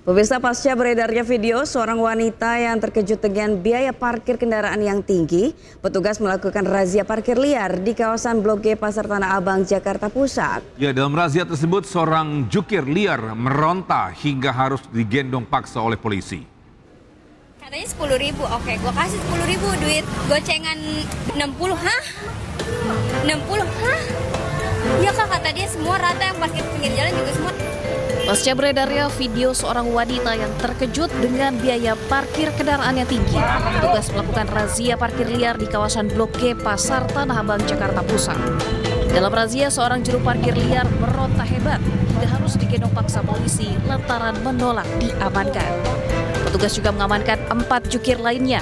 Pemirsa, pasca beredarnya video seorang wanita yang terkejut dengan biaya parkir kendaraan yang tinggi, petugas melakukan razia parkir liar di kawasan Blok G Pasar Tanah Abang, Jakarta Pusat. Ya, dalam razia tersebut seorang jukir liar meronta hingga harus digendong paksa oleh polisi. Katanya 10.000, oke, gue kasih 10.000 duit gocengan 60, hah? 60, hah? Ya kak, kata dia semua rata yang parkir pinggir jalan juga semua. Pasca beredarnya video seorang wanita yang terkejut dengan biaya parkir kendaraan yang tinggi, petugas melakukan razia parkir liar di kawasan Blok G Pasar Tanah Abang, Jakarta Pusat. Dalam razia, seorang juru parkir liar meronta hebat hingga harus digendong paksa polisi lantaran menolak diamankan. Petugas juga mengamankan 4 jukir lainnya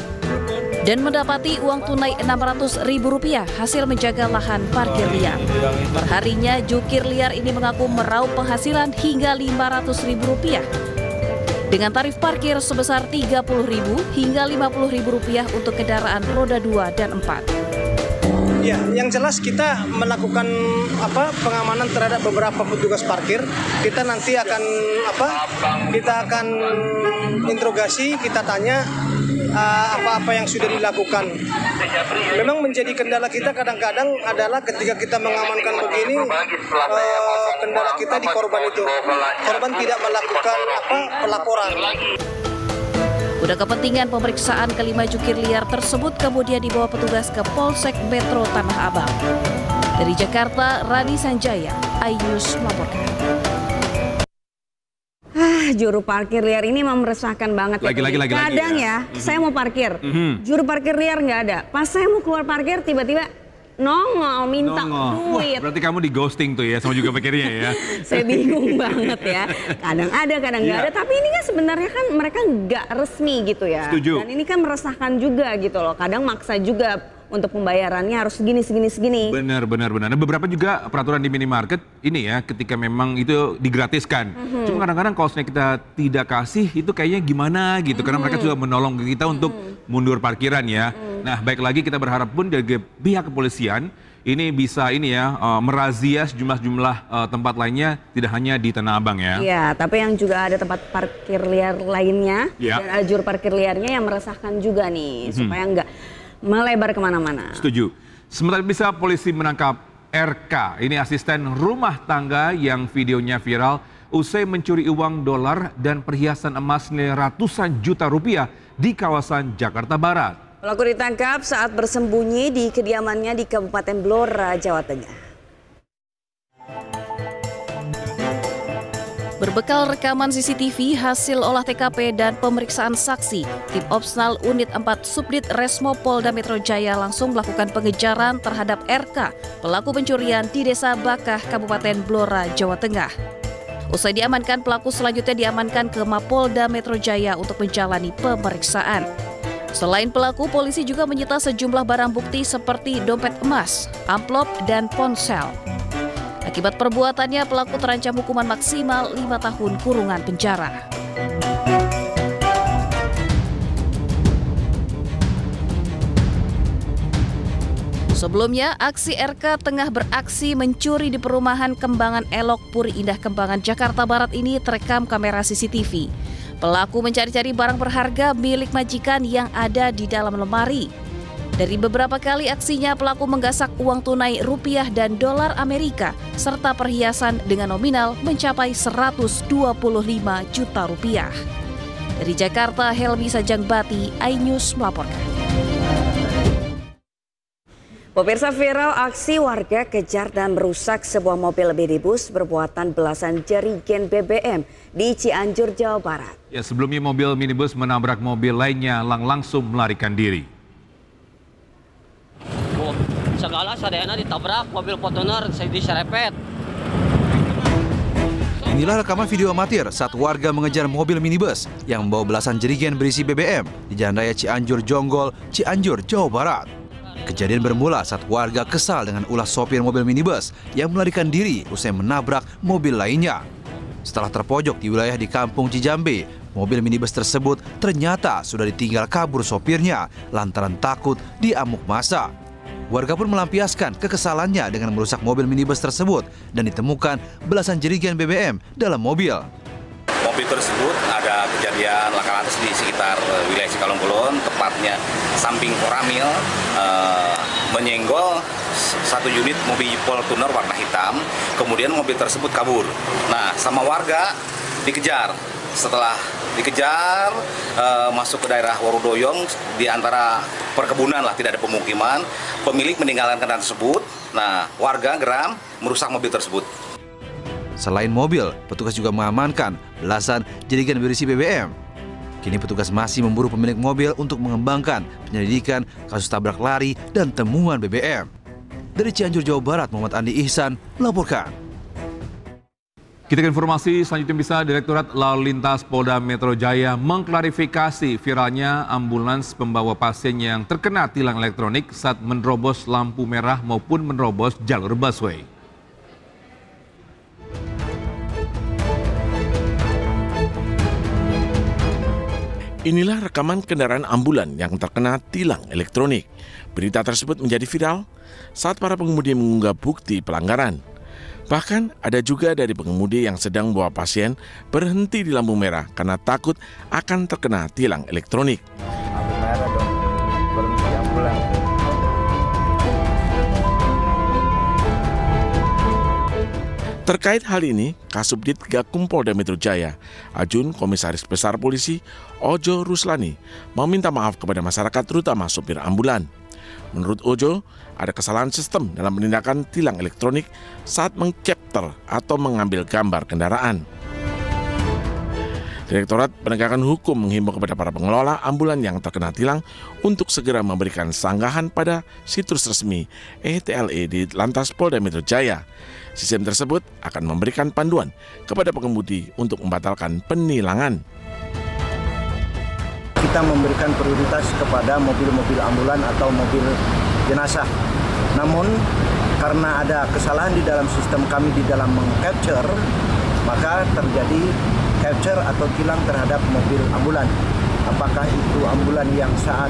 dan mendapati uang tunai Rp600.000 hasil menjaga lahan parkir liar. Perharinya, jukir liar ini mengaku meraup penghasilan hingga Rp500.000 dengan tarif parkir sebesar Rp30.000 hingga Rp50.000 untuk kendaraan roda 2 dan 4. Ya, yang jelas kita melakukan pengamanan terhadap beberapa petugas parkir. Kita nanti akan kita akan interogasi, kita tanya apa-apa yang sudah dilakukan. Memang menjadi kendala kita kadang-kadang adalah ketika kita mengamankan begini, kendala kita di korban itu. Korban tidak melakukan pelaporan. Guna kepentingan pemeriksaan, kelima jukir liar tersebut kemudian dibawa petugas ke Polsek Metro Tanah Abang. Dari Jakarta, Rani Sanjaya, iNews melaporkan. Juru parkir liar ini memang meresahkan banget. Kadang ya, saya mau parkir, juru parkir liar nggak ada. Pas saya mau keluar parkir, tiba-tiba nongol minta duit. Wah, berarti kamu di ghosting tuh ya sama juga parkirnya ya. Saya bingung banget ya. Kadang ada, kadang nggak ada. Tapi ini kan sebenarnya kan mereka nggak resmi gitu ya. Setuju. Dan ini kan meresahkan juga gitu loh. Kadang maksa juga untuk pembayarannya harus segini. Benar. Nah, beberapa juga peraturan di minimarket ini ya, ketika memang itu digratiskan. Cuma kadang-kadang kalau kita tidak kasih itu kayaknya gimana gitu. Karena mereka juga menolong kita untuk mundur parkiran ya. Nah, baik lagi kita berharap pun dari pihak kepolisian ini bisa merazia sejumlah tempat lainnya, tidak hanya di Tanah Abang ya. Iya, tapi yang juga ada tempat parkir liar lainnya dan ada juru parkir liarnya yang meresahkan juga nih, supaya nggak melebar kemana-mana. Setuju. Sementara bisa polisi menangkap RK, ini asisten rumah tangga yang videonya viral usai mencuri uang dolar dan perhiasan emas nilai ratusan juta rupiah di kawasan Jakarta Barat. Pelaku ditangkap saat bersembunyi di kediamannya di Kabupaten Blora, Jawa Tengah. Berbekal rekaman CCTV, hasil olah TKP dan pemeriksaan saksi, tim Opsnal Unit 4 Subdit Resmo Polda Metro Jaya langsung melakukan pengejaran terhadap RK, pelaku pencurian di Desa Bakah, Kabupaten Blora, Jawa Tengah. Usai diamankan, pelaku selanjutnya diamankan ke Mapolda Metro Jaya untuk menjalani pemeriksaan. Selain pelaku, polisi juga menyita sejumlah barang bukti seperti dompet emas, amplop, dan ponsel. Akibat perbuatannya, pelaku terancam hukuman maksimal 5 tahun kurungan penjara. Sebelumnya, aksi RK tengah beraksi mencuri di perumahan Kembangan Elok, Puri Indah, Kembangan, Jakarta Barat ini terekam kamera CCTV. Pelaku mencari-cari barang berharga milik majikan yang ada di dalam lemari. Dari beberapa kali aksinya, pelaku menggasak uang tunai rupiah dan dolar Amerika, serta perhiasan dengan nominal mencapai 125 juta rupiah. Dari Jakarta, Helmi Sajangbati, iNews melaporkan. Pemirsa, viral aksi warga kejar dan merusak sebuah mobil minibus bermuatan belasan jerigen BBM di Cianjur, Jawa Barat. Ya, sebelumnya mobil minibus menabrak mobil lainnya langsung melarikan diri. Segala sadayana ditabrak mobil Fortuner, saya diserempet. Inilah rekaman video amatir saat warga mengejar mobil minibus yang membawa belasan jerigen berisi BBM di Jalan Raya Cianjur Jonggol, Cianjur, Jawa Barat. Kejadian bermula saat warga kesal dengan ulah sopir mobil minibus yang melarikan diri usai menabrak mobil lainnya. Setelah terpojok di wilayah di Kampung Cijambe, mobil minibus tersebut ternyata sudah ditinggal kabur sopirnya lantaran takut diamuk massa. Warga pun melampiaskan kekesalannya dengan merusak mobil minibus tersebut dan ditemukan belasan jerigen BBM dalam mobil. Mobil tersebut ada Lantas di sekitar wilayah Cikalongkulon, tepatnya samping Koramil, menyenggol satu unit mobil Fortuner warna hitam, kemudian mobil tersebut kabur. Nah, sama warga dikejar. Setelah dikejar, masuk ke daerah Warudoyong, di antara perkebunan lah, tidak ada pemukiman, pemilik meninggalkan kendaraan tersebut. Nah, warga geram merusak mobil tersebut. Selain mobil, petugas juga mengamankan belasan jerigen berisi BBM. Kini petugas masih memburu pemilik mobil untuk mengembangkan penyelidikan kasus tabrak lari dan temuan BBM. Dari Cianjur, Jawa Barat, Muhammad Andi Ihsan melaporkan. Kita ke informasi selanjutnya. Bisa Direktorat Lalu Lintas Polda Metro Jaya mengklarifikasi viralnya ambulans pembawa pasien yang terkena tilang elektronik saat menerobos lampu merah maupun menerobos jalur busway. Inilah rekaman kendaraan ambulan yang terkena tilang elektronik. Berita tersebut menjadi viral saat para pengemudi mengunggah bukti pelanggaran. Bahkan ada juga dari pengemudi yang sedang membawa pasien berhenti di lampu merah karena takut akan terkena tilang elektronik. Lampu merah dong, berhenti ambulan. Terkait hal ini, Kasubdit Gakum Polda Metro Jaya, Ajun Komisaris Besar Polisi Ojo Ruslani, meminta maaf kepada masyarakat terutama sopir ambulan. Menurut Ojo, ada kesalahan sistem dalam penindakan tilang elektronik saat mengcapture atau mengambil gambar kendaraan. Direktorat Penegakan Hukum menghimbau kepada para pengelola ambulan yang terkena tilang untuk segera memberikan sanggahan pada situs resmi ETLE di Lantas Polda Metro Jaya. Sistem tersebut akan memberikan panduan kepada pengemudi untuk membatalkan penilangan. Kita memberikan prioritas kepada mobil-mobil ambulan atau mobil jenazah. Namun karena ada kesalahan di dalam sistem kami di dalam mengcapture, maka terjadi capture atau tilang terhadap mobil ambulan. Apakah itu ambulan yang saat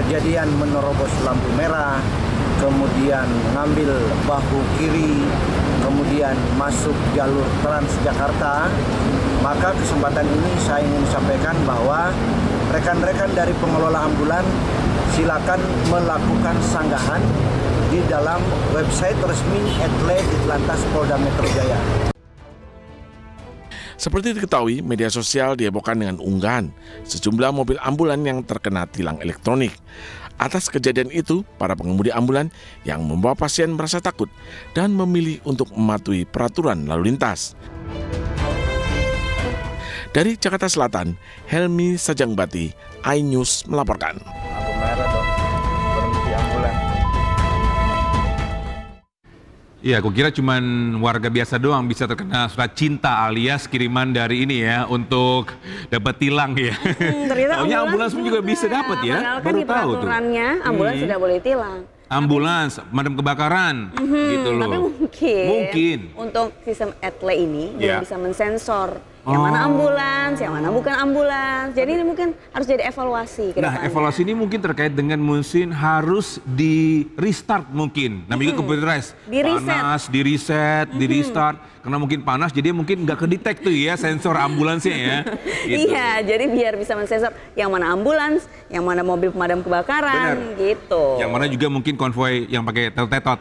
kejadian menerobos lampu merah, kemudian mengambil bahu kiri, kemudian masuk jalur Transjakarta. Maka kesempatan ini saya ingin sampaikan bahwa rekan-rekan dari pengelola ambulan silakan melakukan sanggahan di dalam website resmi ETLE Lantas Polda Metro Jaya. Seperti diketahui, media sosial dihebohkan dengan unggahan sejumlah mobil ambulan yang terkena tilang elektronik. Atas kejadian itu, para pengemudi ambulan yang membawa pasien merasa takut dan memilih untuk mematuhi peraturan lalu lintas. Dari Jakarta Selatan, Helmi Sajangbati, iNews melaporkan. Lampu merah dong, berhenti ambulan. Iya, aku kira cuman warga biasa doang bisa terkena surat cinta alias kiriman dari ini ya untuk dapat tilang ya. Ternyata ambulans pun juga bisa dapat ya. Padahal kan di peraturannya ambulans tidak boleh tilang. Ambulans, pemadam kebakaran, gitu loh. Tapi mungkin untuk sistem ETLE ini belum bisa mensensor yang mana ambulans, yang mana bukan ambulans. Jadi ini mungkin harus jadi evaluasi ke depannya. Evaluasi ini mungkin terkait dengan mungkin harus di restart mungkin. Namanya computerized. Panas, di reset, di restart. Karena mungkin panas, jadi mungkin nggak kedetek tuh ya sensor ambulansnya ya. Gitu. Iya, jadi biar bisa mensensor yang mana ambulans, yang mana mobil pemadam kebakaran, gitu. Yang mana juga mungkin konvoi yang pakai tetot.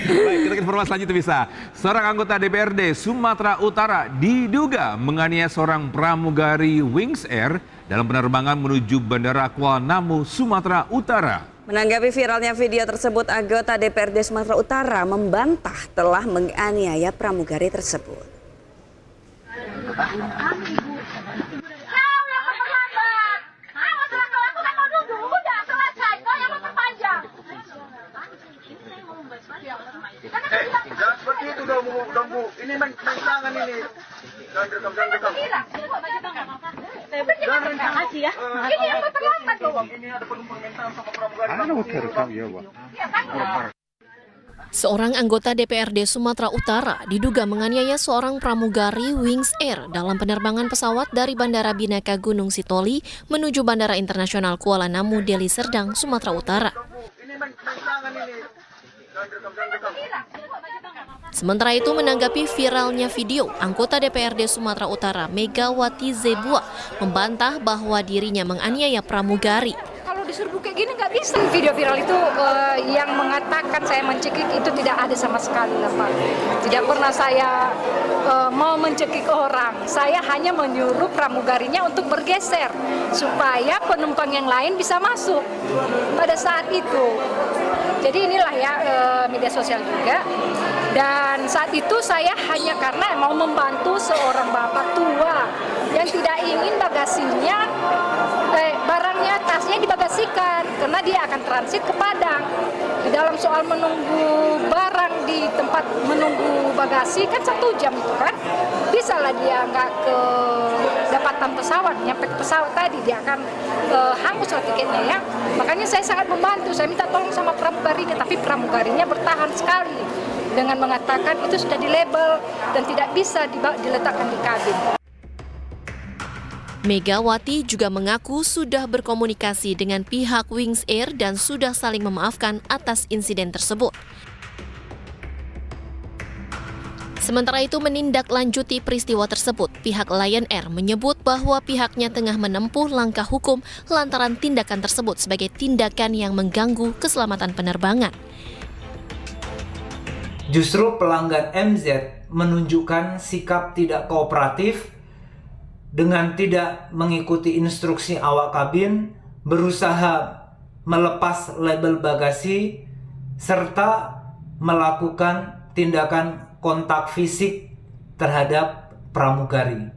Baik, kita ke informasi selanjutnya bisa. Seorang anggota DPRD Sumatera Utara diduga menganiaya seorang pramugari Wings Air dalam penerbangan menuju Bandara Kuala Namu, Sumatera Utara. Menanggapi viralnya video tersebut, anggota DPRD Sumatera Utara membantah telah menganiaya pramugari tersebut. Jangan seperti itu dong Bu. Ini main tangan ini. Jangan rekam. Ini yang terlambat tuh. Ini ada permintaan sama pramugari. Seorang anggota DPRD Sumatera Utara diduga menganiaya seorang pramugari Wings Air dalam penerbangan pesawat dari Bandara Bineka Gunung Sitoli menuju Bandara Internasional Kuala Namu, Deli Serdang, Sumatera Utara. Sementara itu, menanggapi viralnya video, anggota DPRD Sumatera Utara Megawati Zebua membantah bahwa dirinya menganiaya pramugari. Kalau disuruh kayak gini nggak bisa. Video viral itu yang mengatakan saya mencekik itu tidak ada sama sekali, Pak. Tidak pernah saya mau mencekik orang. Saya hanya menyuruh pramugarinya untuk bergeser supaya penumpang yang lain bisa masuk pada saat itu. Jadi inilah ya media sosial juga. Dan saat itu saya hanya karena mau membantu seorang bapak tua yang tidak ingin bagasinya, barangnya, tasnya dibagasikan karena dia akan transit ke Padang. Di dalam soal menunggu barang di tempat menunggu bagasi kan 1 jam itu kan, bisa lah dia nggak ke dapatan pesawat, nyampe ke pesawat tadi dia akan hangus lah tiketnya ya. Makanya saya sangat membantu, saya minta tolong sama pramugarinya, tapi pramugarinya bertahan sekali dengan mengatakan itu sudah dilabel dan tidak bisa diletakkan di kabin. Megawati juga mengaku sudah berkomunikasi dengan pihak Wings Air dan sudah saling memaafkan atas insiden tersebut. Sementara itu, menindaklanjuti peristiwa tersebut, pihak Lion Air menyebut bahwa pihaknya tengah menempuh langkah hukum lantaran tindakan tersebut sebagai tindakan yang mengganggu keselamatan penerbangan. Justru pelanggan MZ menunjukkan sikap tidak kooperatif dengan tidak mengikuti instruksi awak kabin, berusaha melepas label bagasi, serta melakukan tindakan kontak fisik terhadap pramugari.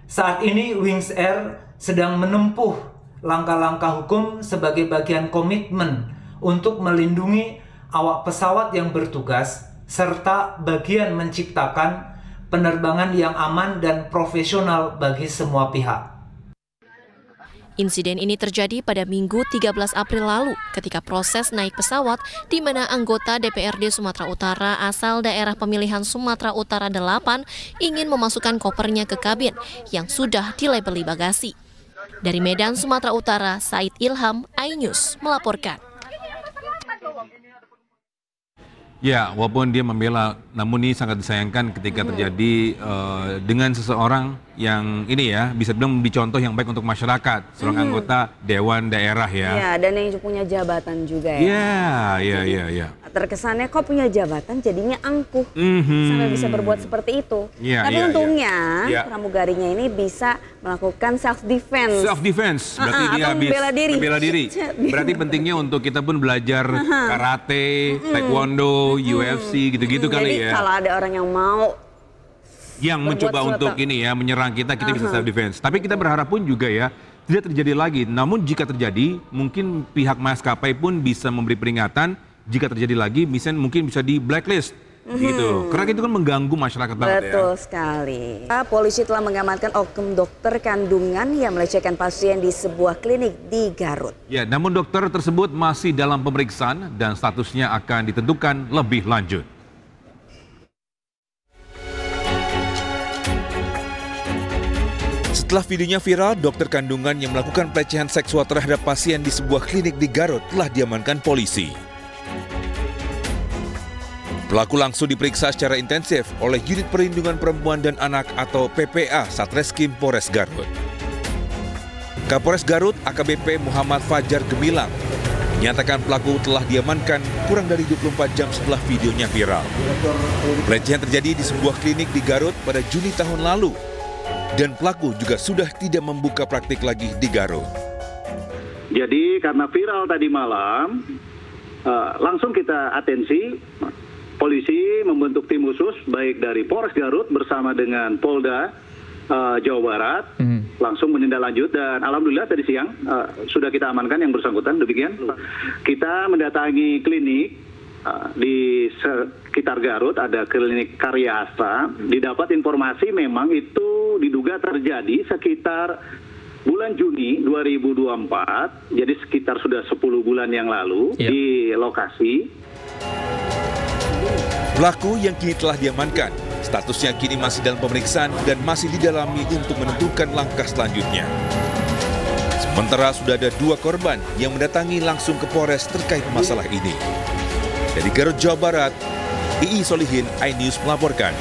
Saat ini Wings Air sedang menempuh langkah-langkah hukum sebagai bagian komitmen untuk melindungi awak pesawat yang bertugas serta bagian menciptakan penerbangan yang aman dan profesional bagi semua pihak. Insiden ini terjadi pada Minggu 13 April lalu ketika proses naik pesawat di mana anggota DPRD Sumatera Utara asal daerah pemilihan Sumatera Utara 8 ingin memasukkan kopernya ke kabin yang sudah dilabeli bagasi. Dari Medan, Sumatera Utara, Said Ilham, iNews melaporkan. Ya, walaupun dia membela, namun ini sangat disayangkan ketika terjadi dengan seseorang yang ini ya, bisa bilang memberi contoh yang baik untuk masyarakat, seorang anggota Dewan Daerah ya. Iya, dan yang punya jabatan juga ya. Iya. Terkesannya kok punya jabatan jadinya angkuh, sampai bisa berbuat seperti itu. Tapi untungnya pramugarinya ini bisa melakukan self defense. Self defense, berarti dia habis membela diri. Berarti pentingnya untuk kita pun belajar karate, taekwondo, UFC gitu-gitu kali ya. Jadi kalau ada orang yang mau mencoba untuk ini ya menyerang kita bisa self defense. Tapi kita berharap pun juga ya tidak terjadi lagi. Namun jika terjadi, mungkin pihak maskapai pun bisa memberi peringatan. Jika terjadi lagi, mungkin bisa di blacklist. Gitu. Karena itu kan mengganggu masyarakat banget ya. Betul sekali. Polisi telah mengamankan oknum dokter kandungan yang melecehkan pasien di sebuah klinik di Garut. Ya, namun dokter tersebut masih dalam pemeriksaan dan statusnya akan ditentukan lebih lanjut. Setelah videonya viral, dokter kandungan yang melakukan pelecehan seksual terhadap pasien di sebuah klinik di Garut telah diamankan polisi. Pelaku langsung diperiksa secara intensif oleh Unit Perlindungan Perempuan dan Anak atau PPA Satreskrim Polres Garut. Kapolres Garut AKBP Muhammad Fajar Gemilang menyatakan pelaku telah diamankan kurang dari 24 jam setelah videonya viral. Pelecehan terjadi di sebuah klinik di Garut pada Juni tahun lalu dan pelaku juga sudah tidak membuka praktik lagi di Garut. Jadi karena viral tadi malam, langsung kita atensi. Polisi membentuk tim khusus baik dari Polres Garut bersama dengan Polda Jawa Barat langsung menindaklanjut dan alhamdulillah tadi siang sudah kita amankan yang bersangkutan. Demikian kita mendatangi klinik di sekitar Garut, ada klinik Karya Asta. Didapat informasi memang itu diduga terjadi sekitar bulan Juni 2024, jadi sekitar sudah 10 bulan yang lalu di lokasi. Pelaku yang kini telah diamankan, statusnya kini masih dalam pemeriksaan dan masih didalami untuk menentukan langkah selanjutnya. Sementara sudah ada 2 korban yang mendatangi langsung ke Polres terkait masalah ini. Dari Garut, Jawa Barat, II Solihin, iNews melaporkan.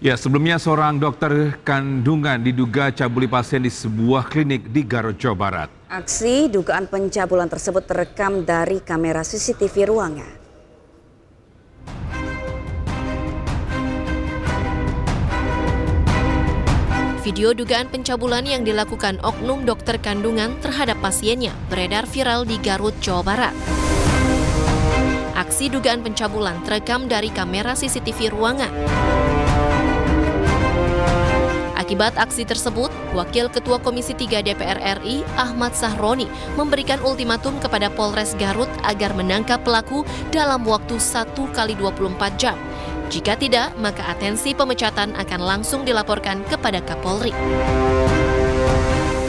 Ya, sebelumnya seorang dokter kandungan diduga cabuli pasien di sebuah klinik di Garut, Jawa Barat. Aksi dugaan pencabulan tersebut terekam dari kamera CCTV ruangan. Video dugaan pencabulan yang dilakukan oknum dokter kandungan terhadap pasiennya beredar viral di Garut, Jawa Barat. Aksi dugaan pencabulan terekam dari kamera CCTV ruangan. Akibat aksi tersebut, Wakil Ketua Komisi 3 DPR RI, Ahmad Sahroni, memberikan ultimatum kepada Polres Garut agar menangkap pelaku dalam waktu 1x24 jam. Jika tidak, maka atensi pemecatan akan langsung dilaporkan kepada Kapolri.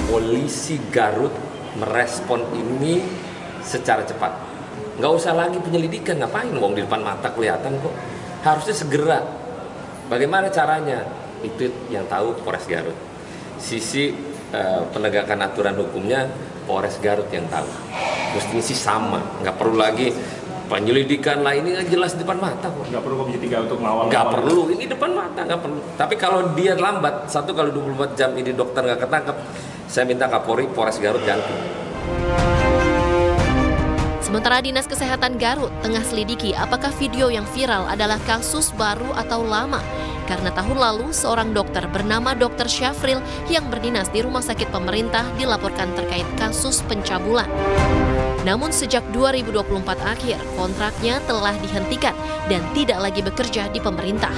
Polisi Garut merespon ini secara cepat. Nggak usah lagi penyelidikan, ngapain? Wong di depan mata kelihatan kok. Harusnya segera. Bagaimana caranya? Itu yang tahu Polres Garut. Sisi penegakan aturan hukumnya Polres Garut yang tahu. Mestinya sih sama, nggak perlu lagi penyelidikan lah, ini jelas di depan mata kok. Nggak perlu Komisi 3 untuk mengawal. Nggak perlu, ini depan mata, nggak perlu. Tapi kalau dia lambat, 1x24 jam ini dokter nggak ketangkep, saya minta Kapolri Polres Garut ganti. Sementara Dinas Kesehatan Garut tengah selidiki apakah video yang viral adalah kasus baru atau lama. Karena tahun lalu seorang dokter bernama Dr. Syafril yang berdinas di rumah sakit pemerintah dilaporkan terkait kasus pencabulan. Namun sejak 2024 akhir, kontraknya telah dihentikan dan tidak lagi bekerja di pemerintah.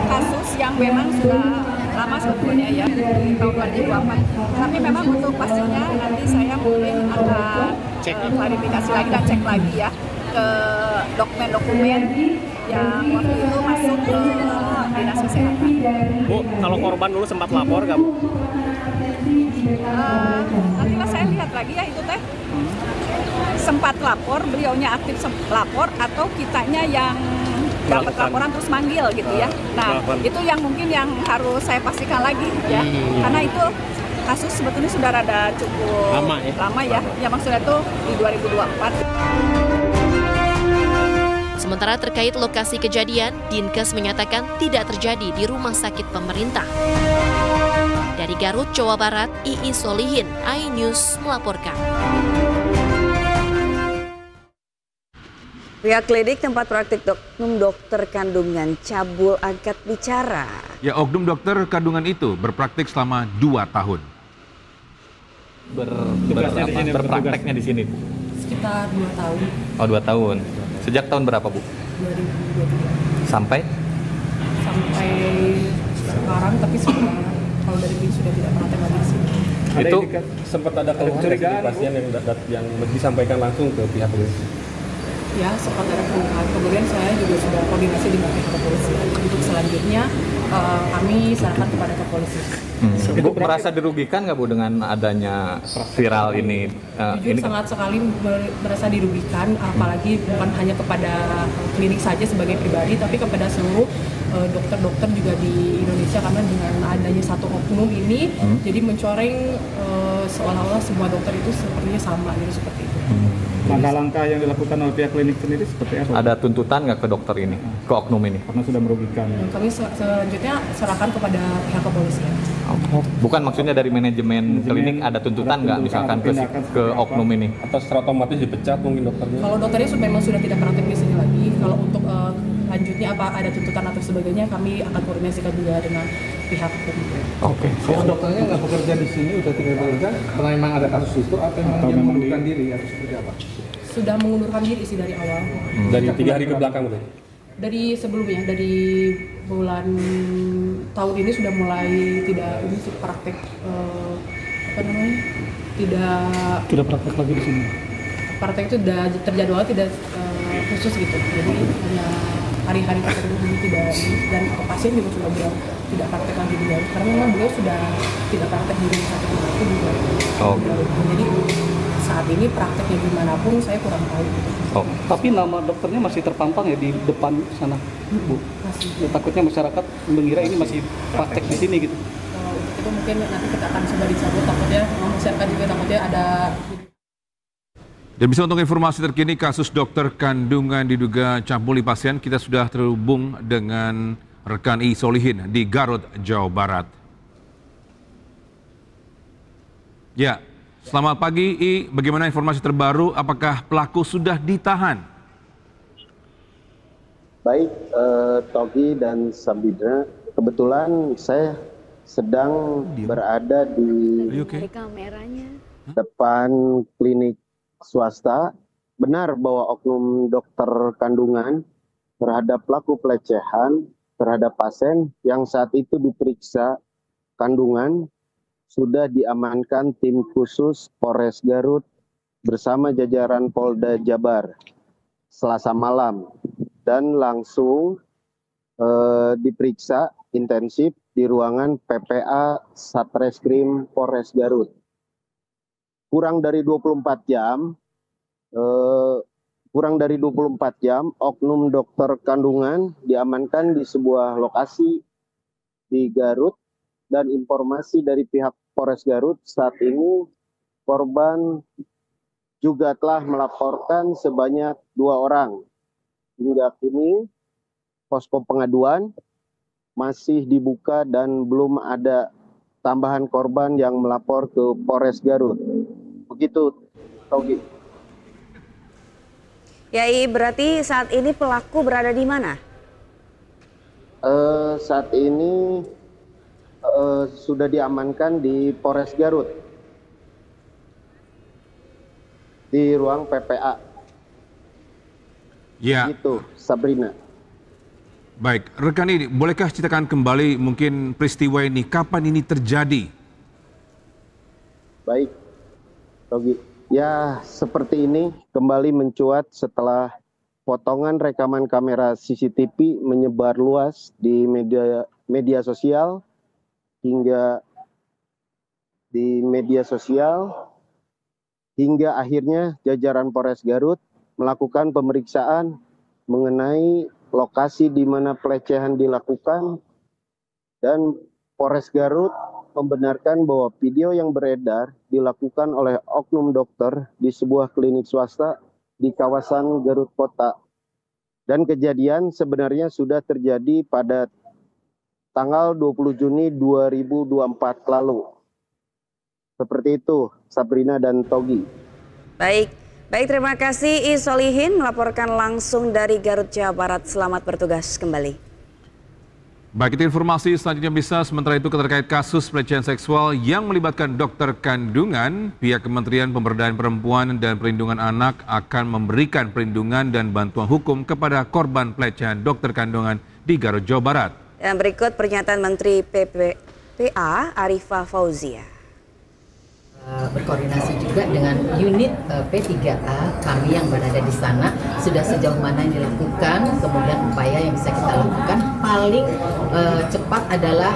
Kasus yang memang sudah lama sebetulnya ya, di tahun 2024. Tapi memang untuk pastinya nanti saya mungkin akan klarifikasi lagi dan cek lagi ya ke dokumen-dokumen yang waktu itu masuk ke Dinas Kesehatan. Bu, kalau korban dulu sempat lapor nggak, Bu? Nantilah saya lihat lagi ya itu teh. Sempat lapor, beliaunya aktif lapor atau kitanya yang dapat laporan terus manggil gitu ya. Nah, itu yang mungkin yang harus saya pastikan lagi ya. Karena itu kasus sebetulnya sudah rada cukup lama ya. Ya maksudnya itu di 2024. Sementara terkait lokasi kejadian, Dinkes menyatakan tidak terjadi di rumah sakit pemerintah. Dari Garut, Jawa Barat, II Solihin, iNews melaporkan. Pihak klinik tempat praktik oknum dokter kandungan cabul angkat bicara. Ya, oknum dokter kandungan itu berpraktik selama 2 tahun. Berprakteknya di sini, Bu? Sekitar 2 tahun. Oh, 2 tahun. Sejak tahun berapa, Bu? 2023. Sampai sekarang, tapi sudah kalau dari ini sudah tidak praktek lagi di sini. Itu sempat ada keluhan dari pasien yang disampaikan langsung ke pihak polisi. Ya, sempat ada keluhan. Kemudian saya juga sudah koordinasi dengan pihak kepolisian. Untuk selanjutnya kami serahkan kepada kepolisian. Ibu merasa dirugikan nggak, Bu, dengan adanya viral ini? Jujur sangat sekali merasa dirugikan, apalagi bukan hanya kepada klinik saja sebagai pribadi, tapi kepada seluruh dokter-dokter juga di Indonesia, karena dengan adanya satu oknum ini, jadi mencoreng seolah-olah semua dokter itu sepertinya sama, gitu seperti itu. Langkah-langkah yang dilakukan oleh pihak klinik sendiri seperti apa? Ada tuntutan nggak ke dokter ini, ke oknum ini? Karena sudah merugikan. Kami selanjutnya serahkan kepada pihak kepolisian. Oh, bukan maksudnya dari manajemen klinik ada tuntutan nggak misalkan ke oknum ini? Atau secara otomatis dipecat mungkin dokternya? Kalau dokternya memang sudah tidak praktek di sini lagi. Kalau untuk lanjutnya apa ada tuntutan atau sebagainya, kami akan koordinasikan juga dengan pihak hukum. Oke. Kalau dokternya nggak bekerja di sini, udah tidak bekerja, karena memang ada kasus itu, atau memang dia mengundurkan diri atau seperti apa? Sudah mengundurkan diri sih dari awal. Dari 3 hari ke belakang berarti? Dari sebelumnya, dari bulan tahun ini sudah mulai tidak ini sih praktek tidak praktek lagi di sini. Praktek itu sudah terjadwal, tidak khusus gitu. Jadi hanya hari-hari tertentu tidak, dan ke pasien juga sudah beliau tidak praktek lagi di Garut, karena memang beliau sudah tidak praktek di rumah sakit itu juga. Jadi saat ini prakteknya gimana pun saya kurang tahu gitu. Tapi nama dokternya masih terpampang ya di depan sana, Bu? Masih. Ya, takutnya masyarakat mengira ini masih praktek di sini gitu. Untuk itu mungkin nanti kita akan coba dicabut, takutnya masyarakat juga takutnya ada. Dan bisa untuk informasi terkini kasus dokter kandungan diduga cabuli pasien, kita sudah terhubung dengan rekan I Solihin di Garut, Jawa Barat. Ya, selamat pagi I, bagaimana informasi terbaru, apakah pelaku sudah ditahan? Baik, Togi dan Sabidra, kebetulan saya sedang berada di depan klinik swasta. Benar bahwa oknum dokter kandungan terhadap pelaku pelecehan terhadap pasien yang saat itu diperiksa kandungan sudah diamankan tim khusus Polres Garut bersama jajaran Polda Jabar Selasa malam dan langsung diperiksa intensif di ruangan PPA Satreskrim Polres Garut. Kurang dari 24 jam, oknum dokter kandungan diamankan di sebuah lokasi di Garut, dan informasi dari pihak Polres Garut saat ini korban juga telah melaporkan sebanyak 2 orang. Hingga kini posko pengaduan masih dibuka dan belum ada tambahan korban yang melapor ke Polres Garut. Begitu, Togi. Ya, berarti saat ini pelaku berada di mana? Saat ini sudah diamankan di Polres Garut, di ruang PPA. Ya. Itu, Sabrina. Baik, rekan ini, bolehkah ceritakan kembali mungkin peristiwa ini, kapan ini terjadi? Baik, Togi. Ya, seperti ini kembali mencuat setelah potongan rekaman kamera CCTV menyebar luas di media sosial hingga akhirnya jajaran Polres Garut melakukan pemeriksaan mengenai lokasi di mana pelecehan dilakukan, dan Polres Garut membenarkan bahwa video yang beredar dilakukan oleh oknum dokter di sebuah klinik swasta di kawasan Garut Kota. Dan kejadian sebenarnya sudah terjadi pada tanggal 20 Juni 2024 lalu. Seperti itu, Sabrina dan Togi. Baik, terima kasih I Solihin melaporkan langsung dari Garut, Jawa Barat. Selamat bertugas kembali. Baik, itu informasi selanjutnya bisa. Sementara itu terkait kasus pelecehan seksual yang melibatkan dokter kandungan, pihak Kementerian Pemberdayaan Perempuan dan Perlindungan Anak akan memberikan perlindungan dan bantuan hukum kepada korban pelecehan dokter kandungan di Garut, Jawa Barat. Dan berikut pernyataan Menteri PPPA Arifah Fauzia. Berkoordinasi juga dengan unit P3A kami yang berada di sana, sudah sejauh mana yang dilakukan, kemudian upaya yang bisa kita lakukan paling cepat adalah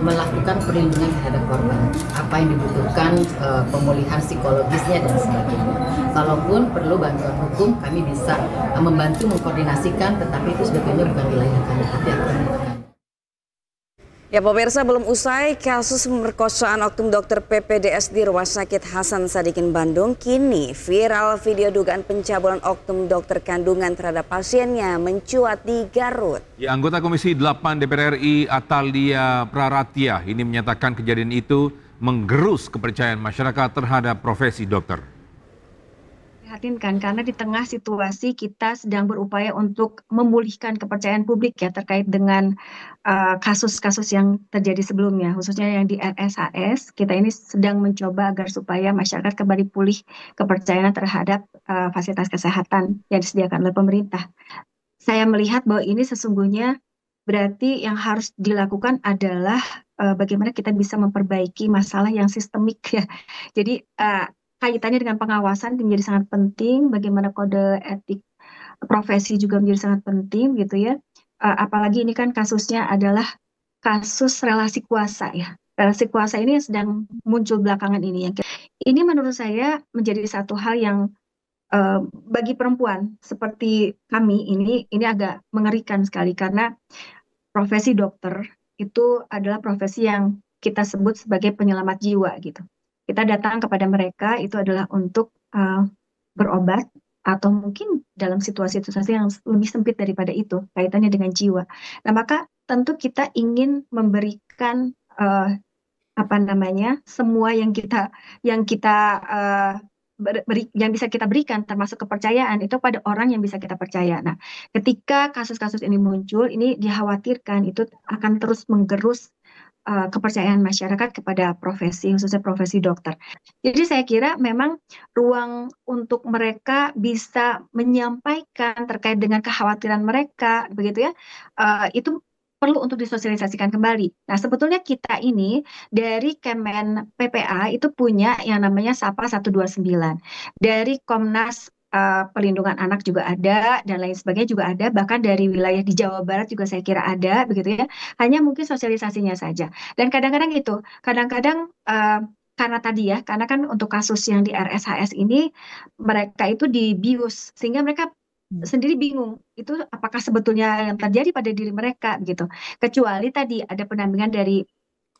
melakukan perlindungan terhadap korban, apa yang dibutuhkan, pemulihan psikologisnya dan sebagainya. Kalaupun perlu bantuan hukum, kami bisa membantu mengkoordinasikan, tetapi itu sebetulnya bukan wilayah kami. Ya pemirsa, belum usai kasus pemerkosaan oknum dokter PPDS di Rumah Sakit Hasan Sadikin Bandung, kini viral video dugaan pencabulan oknum dokter kandungan terhadap pasiennya mencuat di Garut. Ya, anggota Komisi 8 DPR RI Atalia Praratya ini menyatakan kejadian itu menggerus kepercayaan masyarakat terhadap profesi dokter. Prihatinkan karena di tengah situasi kita sedang berupaya untuk memulihkan kepercayaan publik ya terkait dengan kasus-kasus yang terjadi sebelumnya, khususnya yang di RSHS. Kita ini sedang mencoba agar supaya masyarakat kembali pulih kepercayaan terhadap fasilitas kesehatan yang disediakan oleh pemerintah. Saya melihat bahwa ini sesungguhnya berarti yang harus dilakukan adalah bagaimana kita bisa memperbaiki masalah yang sistemik ya. Jadi kaitannya dengan pengawasan menjadi sangat penting, bagaimana kode etik profesi juga menjadi sangat penting gitu ya. Apalagi ini kan kasusnya adalah kasus relasi kuasa ya. Relasi kuasa ini yang sedang muncul belakangan ini ya. Ini menurut saya menjadi satu hal yang bagi perempuan seperti kami ini agak mengerikan sekali, karena profesi dokter itu adalah profesi yang kita sebut sebagai penyelamat jiwa gitu. Kita datang kepada mereka itu adalah untuk berobat, atau mungkin dalam situasi-situasi yang lebih sempit daripada itu, kaitannya dengan jiwa. Nah, maka tentu kita ingin memberikan semua yang bisa kita berikan, termasuk kepercayaan itu pada orang yang bisa kita percaya. Nah, ketika kasus-kasus ini muncul, ini dikhawatirkan itu akan terus menggerus kepercayaan masyarakat kepada profesi, khususnya profesi dokter. Jadi saya kira memang ruang untuk mereka bisa menyampaikan terkait dengan kekhawatiran mereka, begitu ya, itu perlu untuk disosialisasikan kembali. Nah, sebetulnya kita ini dari Kemen PPA itu punya yang namanya SAPA 129. Dari Komnas Perlindungan Anak juga ada, dan lain sebagainya juga ada, bahkan dari wilayah di Jawa Barat juga saya kira ada, begitu ya. Hanya mungkin sosialisasinya saja. Dan kadang-kadang karena tadi ya, karena kan untuk kasus yang di RSHS ini, mereka itu dibius, sehingga mereka sendiri bingung, itu apakah sebetulnya yang terjadi pada diri mereka, gitu. Kecuali tadi ada pendampingan dari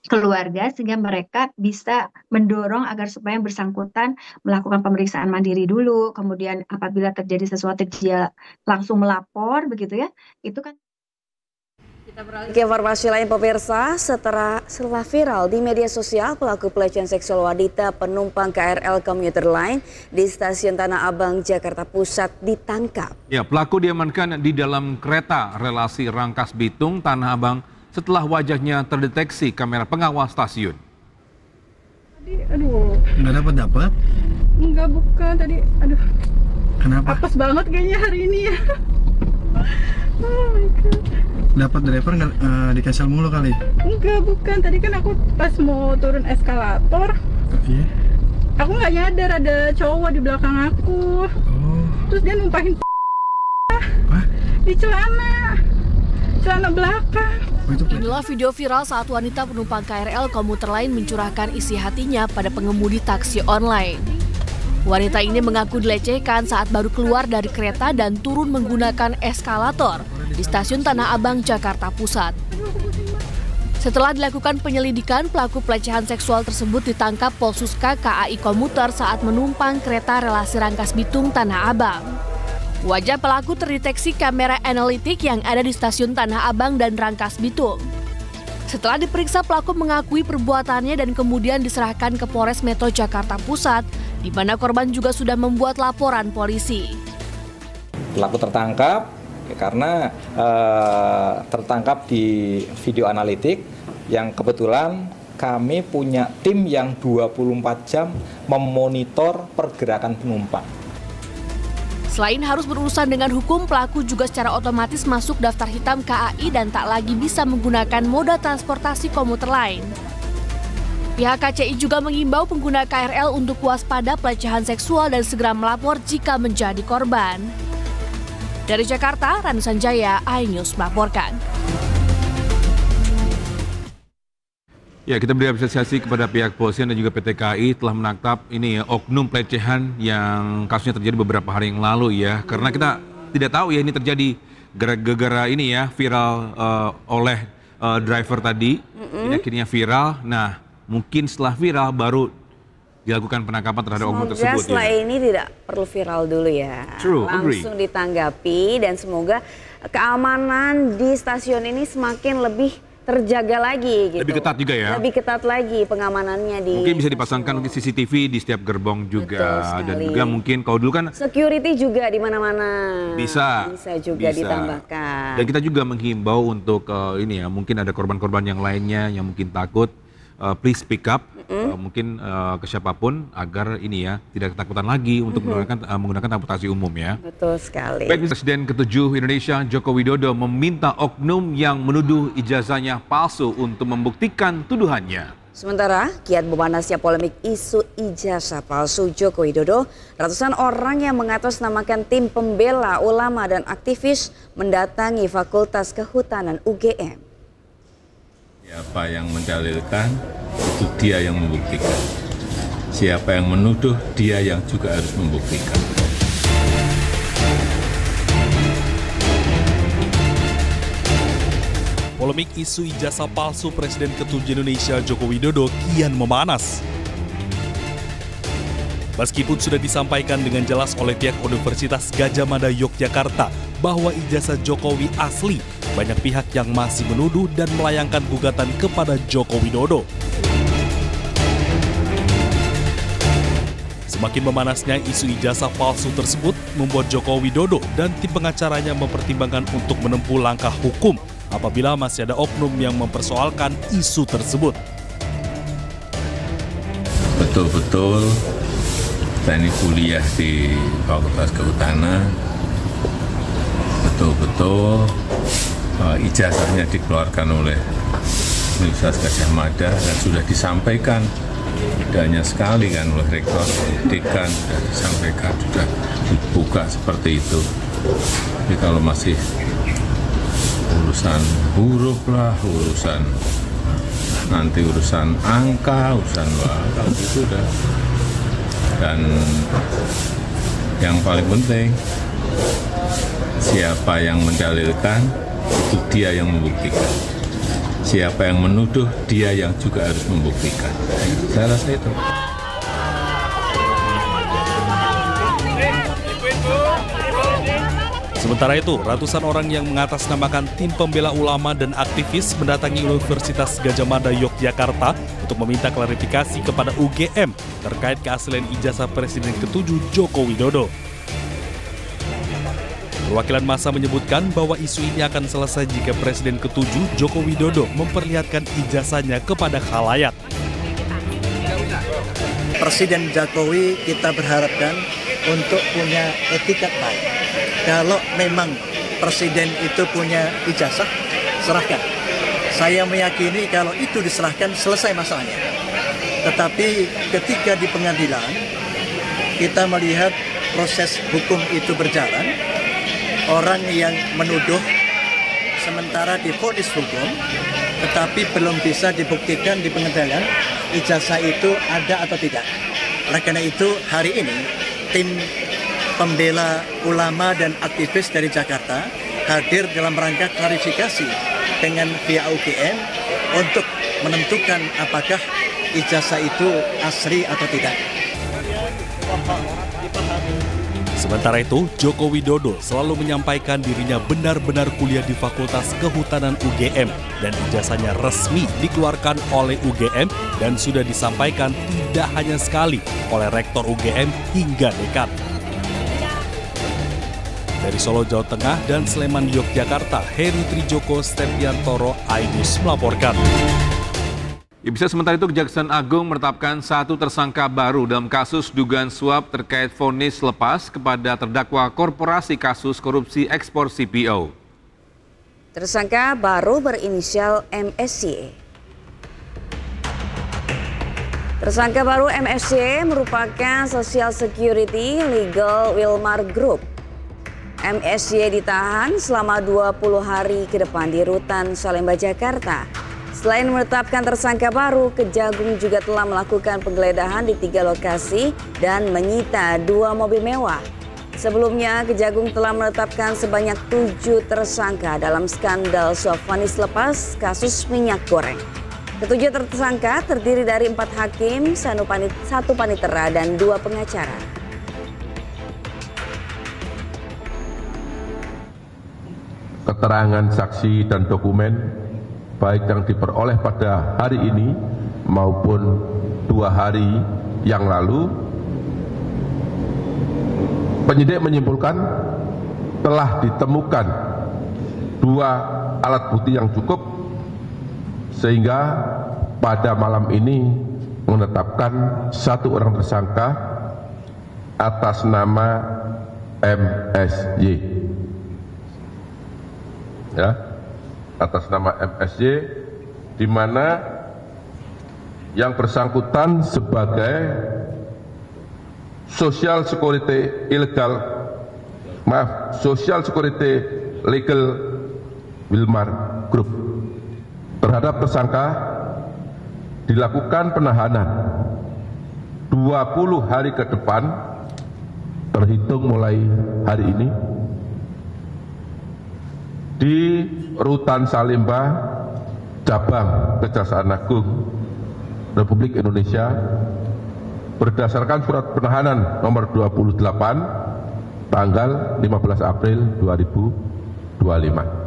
keluarga sehingga mereka bisa mendorong agar supaya yang bersangkutan melakukan pemeriksaan mandiri dulu, kemudian apabila terjadi sesuatu dia langsung melapor, begitu ya. Itu kan. Kita beralih ke informasi lain pemirsa, setelah viral di media sosial pelaku pelecehan seksual wanita penumpang KRL komuter lain di stasiun Tanah Abang, Jakarta Pusat ditangkap. Ya, pelaku diamankan di dalam kereta relasi Rangkas Bitung Tanah Abang setelah wajahnya terdeteksi kamera pengawas stasiun. Tadi, aduh. Nggak dapat? Enggak, bukan tadi. Aduh. Kenapa? Apes banget kayaknya hari ini ya. Oh my God. Dapat driver nggak di cancel mulu kali? Enggak, bukan. Tadi kan aku pas mau turun eskalator. Iya. Aku nggak nyadar ada cowok di belakang aku. Oh. Terus dia numpahin di celana belakang. Inilah video viral saat wanita penumpang KRL komuter lain mencurahkan isi hatinya pada pengemudi taksi online. Wanita ini mengaku dilecehkan saat baru keluar dari kereta dan turun menggunakan eskalator di stasiun Tanah Abang, Jakarta Pusat. Setelah dilakukan penyelidikan, pelaku pelecehan seksual tersebut ditangkap Polsuska KAI Komuter saat menumpang kereta relasi Rangkas Bitung Tanah Abang. Wajah pelaku terdeteksi kamera analitik yang ada di stasiun Tanah Abang dan Rangkas Bitung. Setelah diperiksa, pelaku mengakui perbuatannya dan kemudian diserahkan ke Polres Metro Jakarta Pusat, di mana korban juga sudah membuat laporan polisi. Pelaku tertangkap karena tertangkap di video analitik yang kebetulan kami punya tim yang 24 jam memonitor pergerakan penumpang. Selain harus berurusan dengan hukum, pelaku juga secara otomatis masuk daftar hitam KAI dan tak lagi bisa menggunakan moda transportasi komuter lain. Pihak KCI juga mengimbau pengguna KRL untuk waspada pelecehan seksual dan segera melapor jika menjadi korban. Dari Jakarta, Ranu Sanjaya, iNews melaporkan. Ya, kita beri apresiasi kepada pihak kepolisian dan juga PT KAI telah menangkap ini ya, oknum pelecehan yang kasusnya terjadi beberapa hari yang lalu ya. Karena kita tidak tahu ya ini terjadi gara-gara ini ya viral oleh driver tadi. Ini akhirnya viral. Nah, mungkin setelah viral baru dilakukan penangkapan terhadap oknum tersebut. Semoga setelah ini tidak perlu viral dulu ya. True, langsung ditanggapi dan semoga keamanan di stasiun ini semakin lebih terjaga lagi gitu. Lebih ketat juga ya. Lebih ketat lagi pengamanannya di. Mungkin bisa dipasangkan mungkin CCTV di setiap gerbong juga dan juga mungkin kalau dulu kan security juga di mana-mana. Bisa juga ditambahkan. Dan kita juga menghimbau untuk ini ya, mungkin ada korban-korban yang lainnya yang mungkin takut, please speak up. Mungkin ke siapapun agar ini ya tidak ketakutan lagi untuk menggunakan transportasi umum ya. Betul sekali. Presiden ke-7 Indonesia Joko Widodo meminta oknum yang menuduh ijazahnya palsu untuk membuktikan tuduhannya. Sementara kiat memanasnya polemik isu ijazah palsu Joko Widodo, ratusan orang yang mengatasnamakan tim pembela ulama dan aktivis mendatangi Fakultas Kehutanan UGM. Siapa yang mendalilkan, itu dia yang membuktikan. Siapa yang menuduh, dia yang juga harus membuktikan. Polemik isu ijazah palsu Presiden ke-7 Indonesia Joko Widodo kian memanas. Meskipun sudah disampaikan dengan jelas oleh pihak Universitas Gadjah Mada Yogyakarta bahwa ijazah Jokowi asli, banyak pihak yang masih menuduh dan melayangkan gugatan kepada Joko Widodo. Semakin memanasnya isu ijazah palsu tersebut membuat Joko Widodo dan tim pengacaranya mempertimbangkan untuk menempuh langkah hukum apabila masih ada oknum yang mempersoalkan isu tersebut. Betul-betul kita ini kuliah di Fakultas Kehutanan, betul-betul ijazahnya dikeluarkan oleh Universitas Gadjah Mada dan sudah disampaikan, tidak hanya sekali kan oleh rektor, dekan sudah disampaikan, sudah dibuka seperti itu. Tapi kalau masih urusan huruf lah, urusan nanti urusan angka, urusan kalau itu udah. Dan yang paling penting, siapa yang mendalilkan, itu dia yang membuktikan. Siapa yang menuduh, dia yang juga harus membuktikan. Saya rasa itu. Sementara itu, ratusan orang yang mengatasnamakan tim pembela ulama dan aktivis mendatangi Universitas Gadjah Mada Yogyakarta untuk meminta klarifikasi kepada UGM terkait keaslian ijazah Presiden ke-7 Joko Widodo. Perwakilan massa menyebutkan bahwa isu ini akan selesai jika Presiden ke-7 Joko Widodo memperlihatkan ijazahnya kepada khalayak. Presiden Jokowi kita berharapkan untuk punya etikat baik. Kalau memang Presiden itu punya ijazah, serahkan. Saya meyakini kalau itu diserahkan, selesai masalahnya. Tetapi ketika di pengadilan, kita melihat proses hukum itu berjalan, orang yang menuduh sementara divonis hukum, tetapi belum bisa dibuktikan di pengadilan, ijazah itu ada atau tidak. Oleh karena itu, hari ini, tim pembela ulama dan aktivis dari Jakarta hadir dalam rangka klarifikasi dengan pihak UGM untuk menentukan apakah ijazah itu asli atau tidak. Sementara itu, Joko Widodo selalu menyampaikan dirinya benar-benar kuliah di Fakultas Kehutanan UGM dan ijazahnya resmi dikeluarkan oleh UGM dan sudah disampaikan tidak hanya sekali oleh Rektor UGM hingga dekan. Dari Solo, Jawa Tengah dan Sleman, Yogyakarta, Heru Trijoko Stepiantoro, iNews melaporkan. Ya, bisa sementara itu Kejaksaan Agung menetapkan satu tersangka baru dalam kasus dugaan suap terkait vonis lepas kepada terdakwa korporasi kasus korupsi ekspor CPO. Tersangka baru berinisial MSY. Tersangka baru MSY merupakan Social Security Legal Wilmar Group. MSY ditahan selama 20 hari ke depan di Rutan Salemba, Jakarta. Selain menetapkan tersangka baru, Kejagung juga telah melakukan penggeledahan di 3 lokasi dan menyita 2 mobil mewah. Sebelumnya, Kejagung telah menetapkan sebanyak 7 tersangka dalam skandal suap vonis lepas kasus minyak goreng. Ketujuh tersangka terdiri dari 4 hakim, 1 panitera, dan 2 pengacara. Keterangan saksi dan dokumen baik yang diperoleh pada hari ini maupun 2 hari yang lalu, penyidik menyimpulkan telah ditemukan 2 alat bukti yang cukup sehingga pada malam ini menetapkan 1 orang tersangka atas nama MSY. Ya, atas nama MSY, di mana yang bersangkutan sebagai Social Security Legal Wilmar Group. Terhadap tersangka dilakukan penahanan 20 hari ke depan terhitung mulai hari ini di Rutan Salemba, Cabang Kejaksaan Agung Republik Indonesia berdasarkan surat penahanan nomor 28 tanggal 15 April 2025.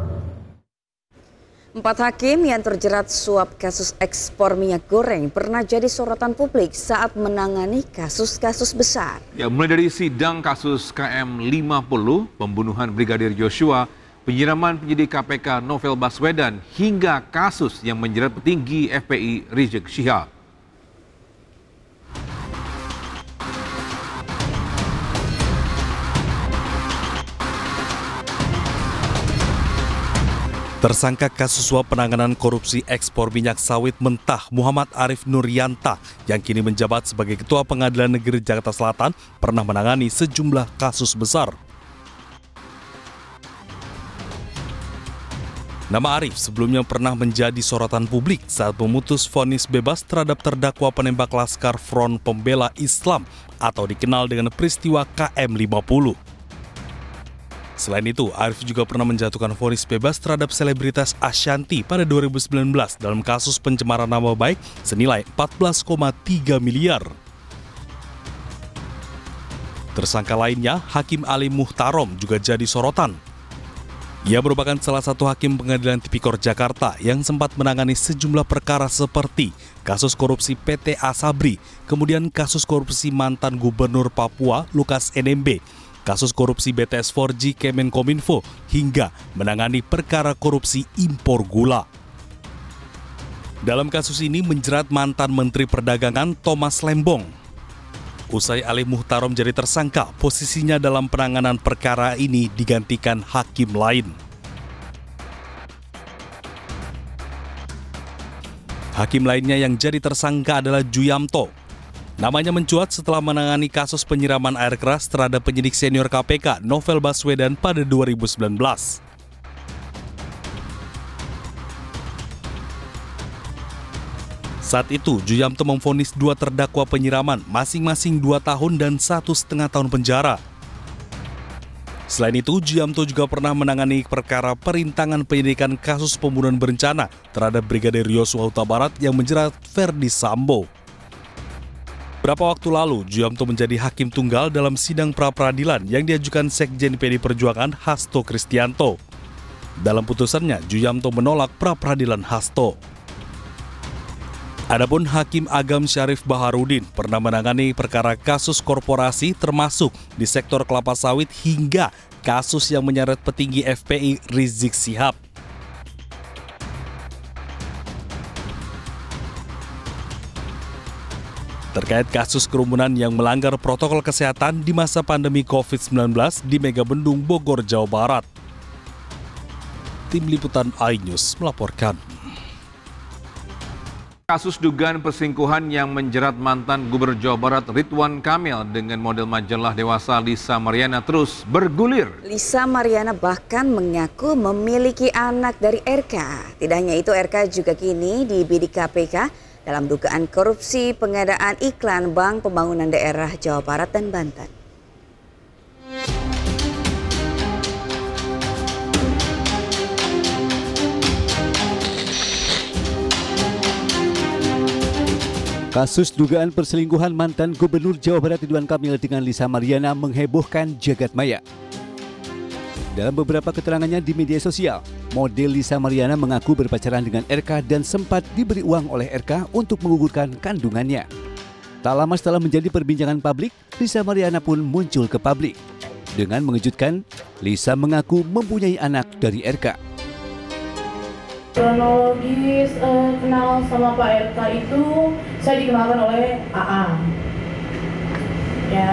4 hakim yang terjerat suap kasus ekspor minyak goreng pernah jadi sorotan publik saat menangani kasus-kasus besar. Ya, mulai dari sidang kasus KM 50, pembunuhan Brigadir Joshua, penyiraman penyidik KPK Novel Baswedan, hingga kasus yang menjerat petinggi FPI Rizik Syihab. Tersangka kasus suap penanganan korupsi ekspor minyak sawit mentah Muhammad Arif Nuryanta yang kini menjabat sebagai Ketua Pengadilan Negeri Jakarta Selatan pernah menangani sejumlah kasus besar. Nama Arif sebelumnya pernah menjadi sorotan publik saat memutus vonis bebas terhadap terdakwa penembak Laskar Front Pembela Islam atau dikenal dengan peristiwa KM 50. Selain itu, Arif juga pernah menjatuhkan vonis bebas terhadap selebritas Ashanti pada 2019 dalam kasus pencemaran nama baik senilai 14,3 miliar. Tersangka lainnya, Hakim Ali Muhtarom juga jadi sorotan. Ia merupakan salah satu hakim Pengadilan Tipikor Jakarta yang sempat menangani sejumlah perkara seperti kasus korupsi PT Asabri, kemudian kasus korupsi mantan Gubernur Papua Lukas NMB, kasus korupsi BTS 4G Kemenkominfo, hingga menangani perkara korupsi impor gula. Dalam kasus ini menjerat mantan Menteri Perdagangan Thomas Lembong. Usai Ali Muhtarom jadi tersangka, posisinya dalam penanganan perkara ini digantikan hakim lain. Hakim lainnya yang jadi tersangka adalah Juyamto. Namanya mencuat setelah menangani kasus penyiraman air keras terhadap penyidik senior KPK Novel Baswedan pada 2019. Saat itu, Juyamto memvonis 2 terdakwa penyiraman, masing-masing 2 tahun dan 1,5 tahun penjara. Selain itu, Juyamto juga pernah menangani perkara perintangan penyidikan kasus pembunuhan berencana terhadap Brigadir Yosua Huta Barat yang menjerat Verdi Sambo. Beberapa waktu lalu, Juyamto menjadi hakim tunggal dalam sidang pra-peradilan yang diajukan Sekjen PD Perjuangan Hasto Kristianto. Dalam putusannya, Juyamto menolak pra-peradilan Hasto. Adapun Hakim Agam Syarif Baharudin pernah menangani perkara kasus korporasi termasuk di sektor kelapa sawit hingga kasus yang menyeret petinggi FPI Rizik Syihab. Terkait kasus kerumunan yang melanggar protokol kesehatan di masa pandemi COVID-19 di Megabendung Bogor, Jawa Barat. Tim Liputan iNews melaporkan. Kasus dugaan perselingkuhan yang menjerat mantan Gubernur Jawa Barat Ridwan Kamil dengan model majalah dewasa Lisa Mariana terus bergulir. Lisa Mariana bahkan mengaku memiliki anak dari RK. Tidak hanya itu, RK juga kini dibidik KPK dalam dugaan korupsi pengadaan iklan Bank Pembangunan Daerah Jawa Barat dan Banten. Kasus dugaan perselingkuhan mantan Gubernur Jawa Barat Ridwan Kamil dengan Lisa Mariana menghebohkan jagat maya. Dalam beberapa keterangannya di media sosial, model Lisa Mariana mengaku berpacaran dengan RK dan sempat diberi uang oleh RK untuk menggugurkan kandungannya. Tak lama setelah menjadi perbincangan publik, Lisa Mariana pun muncul ke publik. Dengan mengejutkan, Lisa mengaku mempunyai anak dari RK. Kronologis kenal sama Pak RK itu saya dikenalkan oleh AA. Ya,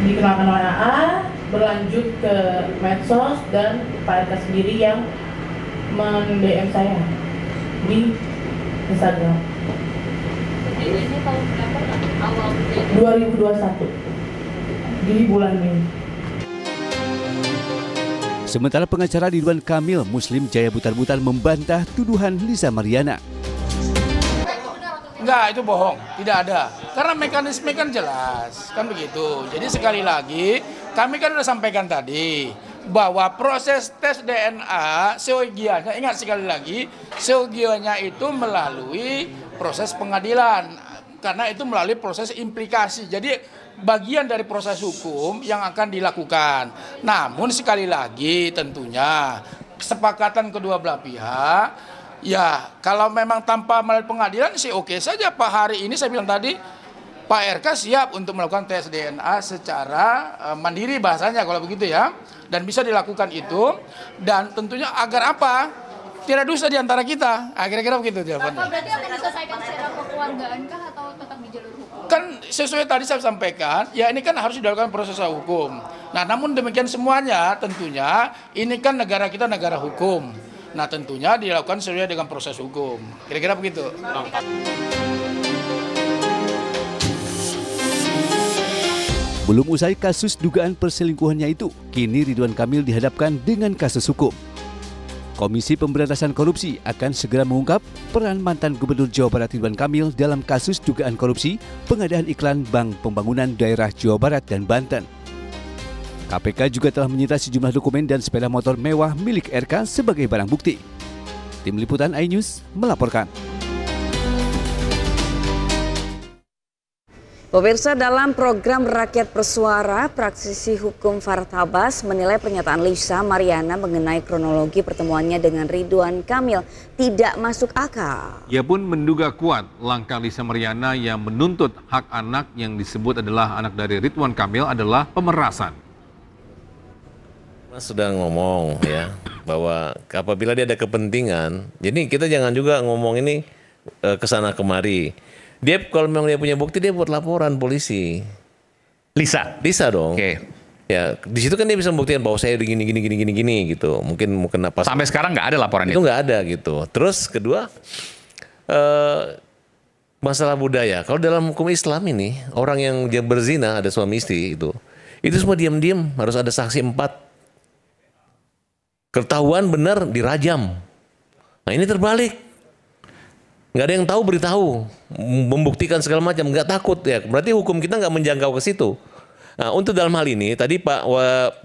dikenalkan oleh AA, berlanjut ke medsos dan Pak RK sendiri yang men-DM saya di Instagram. Ini tahun berapa? Awal 2021 di bulan Mei. Sementara pengacara Ridwan Kamil, Muslim Jaya Butar-Butar membantah tuduhan Lisa Mariana. Enggak, itu bohong, tidak ada. Karena mekanisme kan jelas, kan begitu. Jadi sekali lagi, kami kan sudah sampaikan tadi bahwa proses tes DNA seyogianya, ingat sekali lagi, seyogianya itu melalui proses pengadilan. karena itu melalui proses implikasi. Jadi bagian dari proses hukum yang akan dilakukan. Namun sekali lagi tentunya kesepakatan kedua belah pihak, ya kalau memang tanpa melalui pengadilan sih oke saja Pak. Hari ini saya bilang tadi, Pak RK siap untuk melakukan tes DNA secara mandiri bahasanya kalau begitu ya. Dan bisa dilakukan itu, dan tentunya agar apa? Tidak dusta di antara kita. Kira-kira begitu jawabannya. Pak, berarti akan diselesaikan secara kekeluargaan kah atau tetap di jalur hukum? Kan sesuai tadi saya sampaikan, ya ini kan harus dilakukan proses hukum. Nah, namun demikian semuanya tentunya ini kan negara kita negara hukum. Nah, tentunya dilakukan sesuai dengan proses hukum. Kira-kira begitu. Belum usai kasus dugaan perselingkuhannya itu, kini Ridwan Kamil dihadapkan dengan kasus hukum. Komisi Pemberantasan Korupsi akan segera mengungkap peran mantan Gubernur Jawa Barat Ridwan Kamil dalam kasus dugaan korupsi pengadaan iklan Bank Pembangunan Daerah Jawa Barat dan Banten. KPK juga telah menyita sejumlah dokumen dan sepeda motor mewah milik RK sebagai barang bukti. Tim Liputan iNews melaporkan. Pemirsa, dalam program Rakyat Bersuara, praktisi hukum Farah Tabas menilai pernyataan Lisa Mariana mengenai kronologi pertemuannya dengan Ridwan Kamil tidak masuk akal. Ia pun menduga kuat langkah Lisa Mariana yang menuntut hak anak yang disebut adalah anak dari Ridwan Kamil adalah pemerasan. Mas sudah ngomong ya bahwa apabila dia ada kepentingan, jadi kita jangan juga ngomong ini kesana kemari. Dia kalau memang dia punya bukti dia buat laporan polisi. Lisa dong. Oke. Ya di situ kan dia bisa membuktikan bahwa saya gini gitu. Mungkin apa? Sampai sekarang nggak ada laporan itu. Nggak ada gitu. Terus kedua masalah budaya. Kalau dalam hukum Islam ini orang yang dia berzina ada suami istri itu semua diam-diam harus ada saksi 4. Ketahuan benar dirajam. Nah ini terbalik. Nggak ada yang tahu beritahu, membuktikan segala macam, nggak takut ya. Berarti hukum kita nggak menjangkau ke situ. Nah untuk dalam hal ini tadi Pak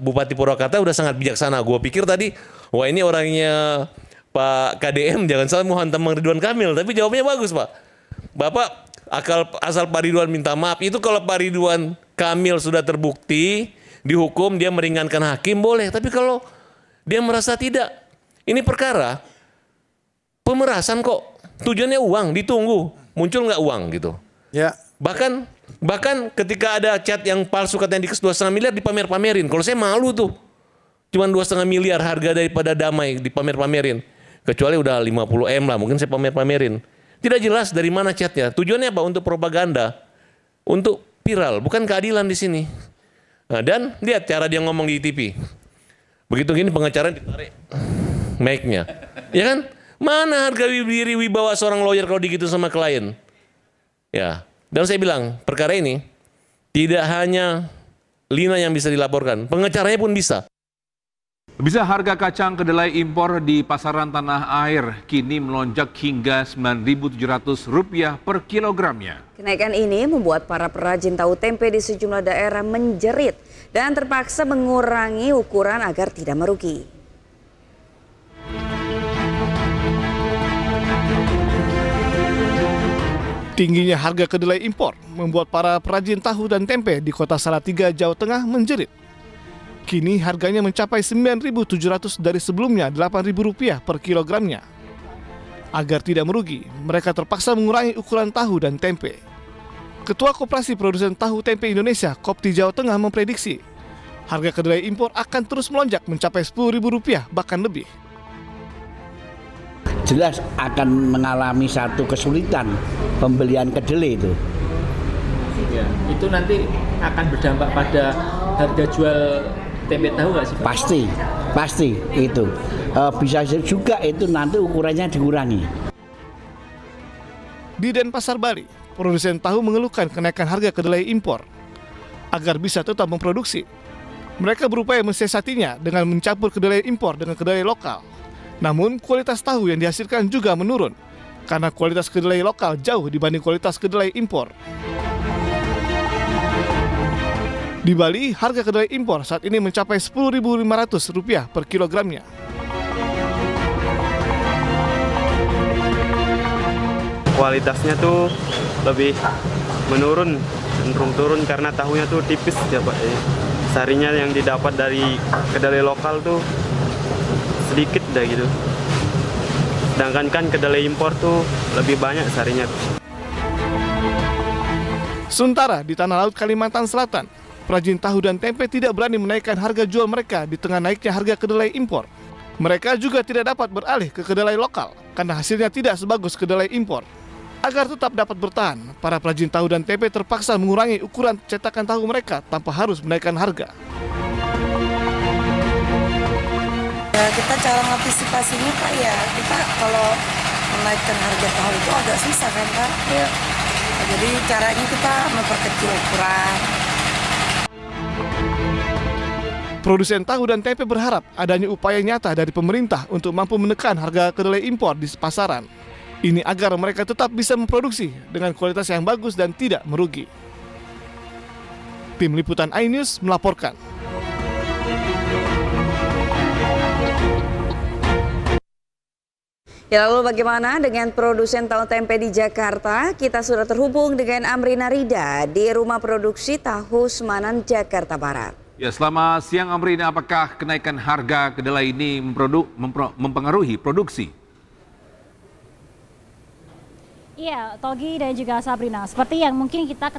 Bupati Purwakarta udah sangat bijaksana. Gue pikir tadi, wah ini orangnya Pak KDM jangan salah mau hantam Ridwan Kamil, tapi jawabnya bagus Pak. Bapak asal Pak Ridwan minta maaf itu kalau Pak Ridwan Kamil sudah terbukti dihukum dia meringankan hakim boleh, tapi kalau dia merasa tidak, ini perkara pemerasan kok. Tujuannya uang, ditunggu muncul nggak uang gitu. Ya. Bahkan ketika ada chat yang palsu katanya di 2,5 miliar dipamer-pamerin. Kalau saya malu tuh, cuman 2,5 miliar harga daripada damai dipamer-pamerin. Kecuali udah 50 M lah, mungkin saya pamer-pamerin. Tidak jelas dari mana chatnya. Tujuannya apa? Untuk propaganda, untuk viral, bukan keadilan di sini. Nah, dan lihat cara dia ngomong di TV. Begitu gini pengacara ditarik mic-nya, ya kan? Mana harga diri wibawa seorang lawyer kalau digitu sama klien? Ya, dan saya bilang perkara ini tidak hanya Lina yang bisa dilaporkan, pengacaranya pun bisa. Bisa harga kacang kedelai impor di pasaran tanah air kini melonjak hingga Rp9.700 per kilogramnya. Kenaikan ini membuat para perajin tahu tempe di sejumlah daerah menjerit dan terpaksa mengurangi ukuran agar tidak merugi. Tingginya harga kedelai impor membuat para perajin tahu dan tempe di Kota Salatiga, Jawa Tengah menjerit. Kini harganya mencapai Rp9.700 dari sebelumnya Rp8.000 per kilogramnya. Agar tidak merugi, mereka terpaksa mengurangi ukuran tahu dan tempe. Ketua Koperasi Produsen Tahu Tempe Indonesia, Kopti Jawa Tengah memprediksi harga kedelai impor akan terus melonjak mencapai Rp10.000 bahkan lebih. Jelas akan mengalami satu kesulitan pembelian kedelai itu. Ya, itu nanti akan berdampak pada harga jual tempe tahu nggak sih Pak? Pasti itu. Bisa juga itu nanti ukurannya dikurangi. Di Denpasar, Bali, produsen tahu mengeluhkan kenaikan harga kedelai impor. Agar bisa tetap memproduksi, mereka berupaya mensiasatinya dengan mencampur kedelai impor dengan kedelai lokal. Namun kualitas tahu yang dihasilkan juga menurun karena kualitas kedelai lokal jauh dibanding kualitas kedelai impor. Di Bali, harga kedelai impor saat ini mencapai Rp10.500 per kilogramnya. Kualitasnya tuh lebih menurun, cenderung turun karena tahunya tuh tipis ya Pak. Sarinya yang didapat dari kedelai lokal tuh sedikit dah gitu. Sedangkan kan kedelai impor tuh lebih banyak sarinya. Sementara di Tanah Laut Kalimantan Selatan, perajin tahu dan tempe tidak berani menaikkan harga jual mereka di tengah naiknya harga kedelai impor. Mereka juga tidak dapat beralih ke kedelai lokal karena hasilnya tidak sebagus kedelai impor. Agar tetap dapat bertahan, para perajin tahu dan tempe terpaksa mengurangi ukuran cetakan tahu mereka tanpa harus menaikkan harga. Ya, kita cara mengantisipasinya Pak ya, kita kalau menaikkan harga tahu itu agak susah kan Pak? Ya. Jadi caranya kita memperkecil ukuran. Produsen tahu dan tempe berharap adanya upaya nyata dari pemerintah untuk mampu menekan harga kedelai impor di pasaran. Ini agar mereka tetap bisa memproduksi dengan kualitas yang bagus dan tidak merugi. Tim Liputan iNews melaporkan. Ya, lalu bagaimana dengan produsen tahu tempe di Jakarta? Kita sudah terhubung dengan Amrina Rida di Rumah Produksi Tahu Semanan, Jakarta Barat. Ya, selamat siang Amrina, apakah kenaikan harga kedelai ini mempengaruhi produksi? Iya, Togi dan juga Sabrina, seperti yang mungkin kita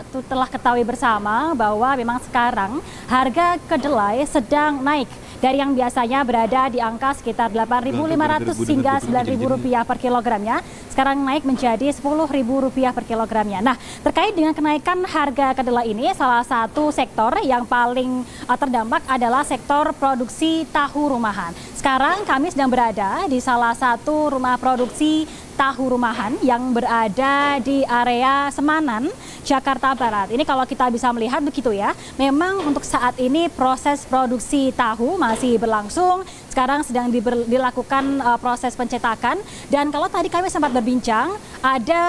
telah ketahui bersama bahwa memang sekarang harga kedelai sedang naik dari yang biasanya berada di angka sekitar Rp8.500 hingga Rp9.000 per kilogramnya, sekarang naik menjadi Rp10.000 per kilogramnya. Nah, terkait dengan kenaikan harga kedelai ini, salah satu sektor yang paling terdampak adalah sektor produksi tahu rumahan. Sekarang kami sedang berada di salah satu rumah produksi tahu rumahan yang berada di area Semanan, Jakarta Barat. Ini kalau kita bisa melihat begitu ya, memang untuk saat ini proses produksi tahu masih berlangsung. Sekarang sedang dilakukan proses pencetakan, dan kalau tadi kami sempat berbincang, ada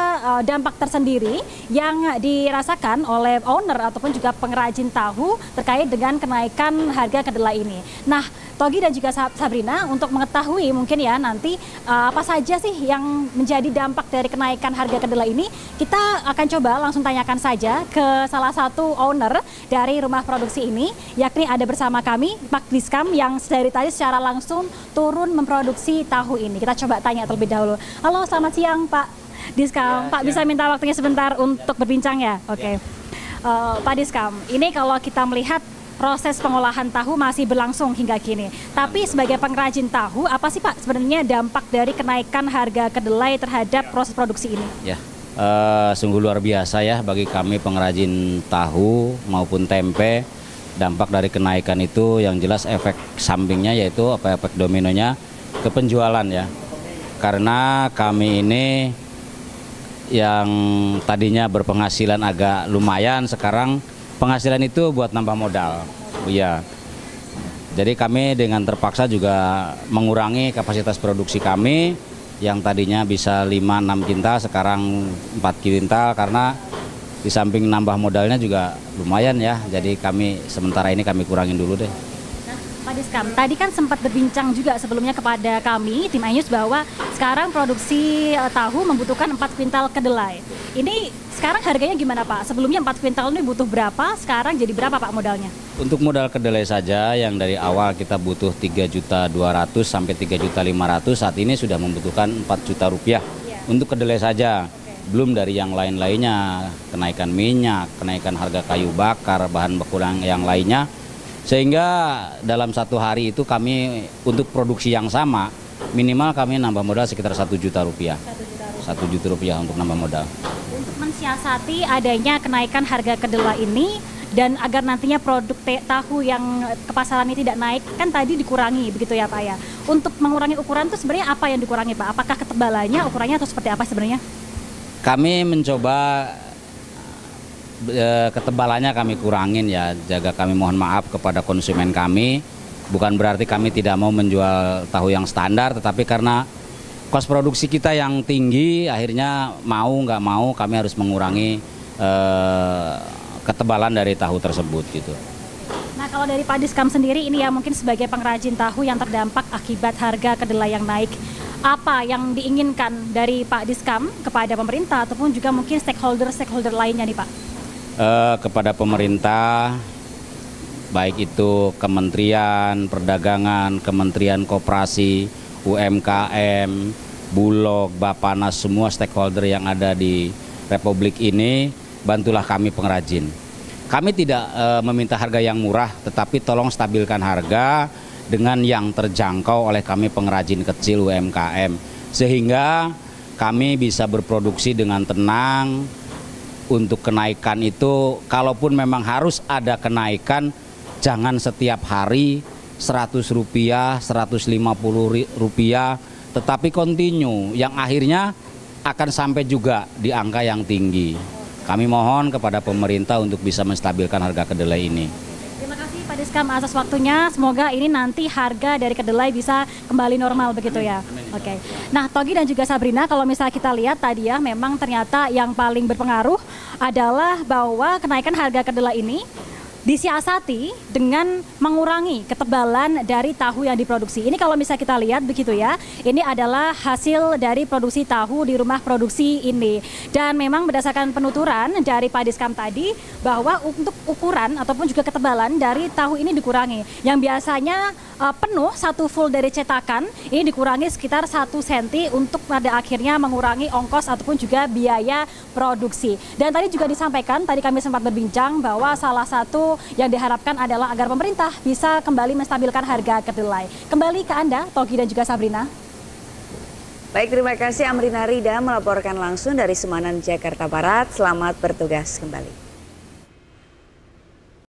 dampak tersendiri yang dirasakan oleh owner ataupun juga pengrajin tahu terkait dengan kenaikan harga kedelai ini. Nah, Togi dan juga Sabrina, untuk mengetahui mungkin ya nanti apa saja sih yang menjadi dampak dari kenaikan harga kedelai ini, kita akan coba langsung tanyakan saja ke salah satu owner dari rumah produksi ini, yakni ada bersama kami Pak Diskam yang dari tadi secara langsung turun memproduksi tahu ini. Kita coba tanya terlebih dahulu. Halo, selamat siang Pak Diskam. Pak bisa minta waktunya sebentar untuk berbincang ya? Oke. Pak Diskam, ini kalau kita melihat proses pengolahan tahu masih berlangsung hingga kini. Tapi sebagai pengrajin tahu, apa sih Pak sebenarnya dampak dari kenaikan harga kedelai terhadap proses produksi ini? Ya, sungguh luar biasa ya bagi kami pengrajin tahu maupun tempe. Dampak dari kenaikan itu yang jelas efek sampingnya yaitu efek dominonya ke penjualan ya. Karena kami ini yang tadinya berpenghasilan agak lumayan, sekarang penghasilan itu buat nambah modal, ya. Jadi kami dengan terpaksa juga mengurangi kapasitas produksi kami yang tadinya bisa 5-6 kintal, sekarang 4 kintal karena di samping nambah modalnya juga lumayan ya. Jadi kami sementara ini kami kurangin dulu deh. Pak Diskam, tadi kan sempat berbincang juga sebelumnya kepada kami, tim iNews, bahwa sekarang produksi tahu membutuhkan 4 kuintal kedelai. Ini sekarang harganya gimana Pak? Sebelumnya 4 kuintal ini butuh berapa? Sekarang jadi berapa Pak modalnya? Untuk modal kedelai saja yang dari awal kita butuh 3.200.000 sampai 3.500.000, saat ini sudah membutuhkan 4 juta rupiah untuk kedelai saja. Belum dari yang lain-lainnya, kenaikan minyak, kenaikan harga kayu bakar, bahan baku yang lainnya. Sehingga dalam satu hari itu kami untuk produksi yang sama minimal kami nambah modal sekitar 1 juta rupiah. 1 juta rupiah untuk nambah modal. Untuk mensiasati adanya kenaikan harga kedelai ini dan agar nantinya produk tahu yang ke pasaran ini tidak naik, kan tadi dikurangi begitu ya Pak ya. Untuk mengurangi ukuran itu sebenarnya apa yang dikurangi Pak? Apakah ketebalannya, ukurannya atau seperti apa sebenarnya? Kami mencoba ketebalannya kami kurangin ya, jaga kami mohon maaf kepada konsumen kami. Bukan berarti kami tidak mau menjual tahu yang standar, tetapi karena kos produksi kita yang tinggi, akhirnya mau nggak mau kami harus mengurangi ketebalan dari tahu tersebut gitu. Nah, kalau dari Pak Diskam sendiri ini ya mungkin sebagai pengrajin tahu yang terdampak akibat harga kedelai yang naik, apa yang diinginkan dari Pak Diskam kepada pemerintah ataupun juga mungkin stakeholder lainnya nih Pak? Kepada pemerintah, baik itu Kementerian Perdagangan, Kementerian Koperasi, UMKM, Bulog, Bapanas, semua stakeholder yang ada di Republik ini, bantulah kami pengrajin. Kami tidak meminta harga yang murah, tetapi tolong stabilkan harga dengan yang terjangkau oleh kami pengrajin kecil UMKM, sehingga kami bisa berproduksi dengan tenang. Untuk kenaikan itu, kalaupun memang harus ada kenaikan, jangan setiap hari Rp100, Rp150, tetapi kontinu, yang akhirnya akan sampai juga di angka yang tinggi. Kami mohon kepada pemerintah untuk bisa menstabilkan harga kedelai ini. Terima kasih Pak Diskam atas waktunya. Semoga ini nanti harga dari kedelai bisa kembali normal begitu ya. Oke. Nah, Togi dan juga Sabrina, kalau misalnya kita lihat tadi ya, memang ternyata yang paling berpengaruh adalah bahwa kenaikan harga kedelai ini disiasati dengan mengurangi ketebalan dari tahu yang diproduksi. Ini kalau misalnya kita lihat begitu ya, ini adalah hasil dari produksi tahu di rumah produksi ini. Dan memang berdasarkan penuturan dari Pak Diskam tadi, bahwa untuk ukuran ataupun juga ketebalan dari tahu ini dikurangi. Yang biasanya penuh satu full dari cetakan, ini dikurangi sekitar 1 cm untuk pada akhirnya mengurangi ongkos ataupun juga biaya produksi. Dan tadi juga disampaikan, tadi kami sempat berbincang bahwa salah satu yang diharapkan adalah agar pemerintah bisa kembali menstabilkan harga kedelai. Kembali ke Anda, Togi dan juga Sabrina. Baik, terima kasih Amrina Rida melaporkan langsung dari Semanan, Jakarta Barat. Selamat bertugas kembali.